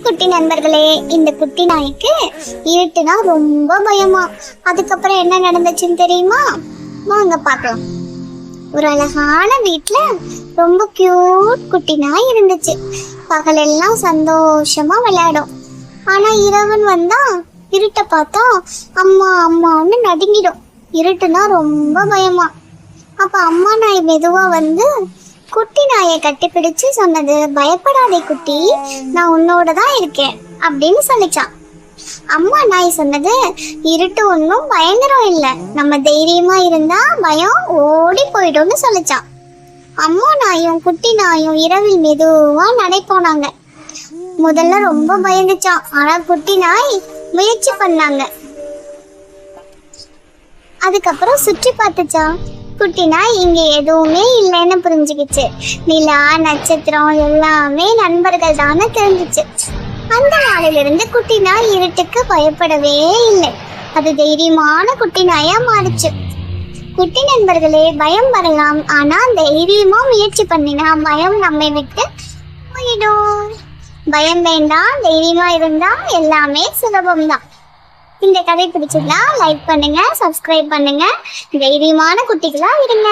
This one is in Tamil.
குட்டி நண்பர்களே, இந்த குட்டி நாய்க்கு இருட்டுனா ரொம்ப பயமா. அதுக்கப்புறம் என்ன நடந்துச்சுன்னு தெரியுமா? வாங்க பார்க்கலாம். ஒரு அழகான வீட்ல ரொம்ப கியூட் குட்டி நாய் இருந்துச்சு. பகலெல்லாம் சந்தோஷமா விளையாடும். ஆனா இரவன் வந்தா இருட்டை பார்த்தா அம்மா அம்மான்னு நடுங்கிடும். இருட்டுனா ரொம்ப பயமா. அப்ப அம்மா நாய் மெதுவா வந்து குட்டி நாயை கட்டிப்பிடிச்சு சொன்னது, பயப்படாதே குட்டி, நான் உன்னோட தான் இருக்கேன் அப்படின்னு சொல்லிச்சான். அம்மா நாய் சொன்னது, இருட்டு ஒன்றும் பயங்கரம் இல்லை, நம்ம தைரியமா இருந்தா பயம் ஓடி போயிடும்னு சொல்லிச்சான். அம்மா நாயும் குட்டி நாயும் இரவில் மெதுவா நடை போனாங்க. முதல்ல ரொம்ப பயந்துச்சான். ஆனா குட்டி நாய் முயற்சி பண்ணாங்க. அதுக்கப்புறம் சுற்றி பார்த்துச்சான். குட்டி நாய் இங்க எதுவுமே இல்லைன்னு புரிஞ்சுக்கிச்சு. நிலா, நட்சத்திரம் எல்லாமே நண்பர்கள் தானே தெரிஞ்சிச்சு. அந்த நாளிலிருந்து குட்டி நாய் இருட்டுக்கு பயப்படவே இல்லை. அது தைரியமான குட்டி நாயா மாறிச்சு. குட்டி நண்பர்களே, பயம் வரலாம், ஆனா தைரியமா முயற்சி பண்ணினா பயம் நம்மை விட்டு போயிடும். பயம் வேண்டாம், தைரியமா இருந்தா எல்லாமே சுலபம்தான். இந்த கதை பிடிச்சிருந்தா லைக் பண்ணுங்க, சப்ஸ்கிரைப் பண்ணுங்க. தைரியமான குட்டிகளா இருங்க.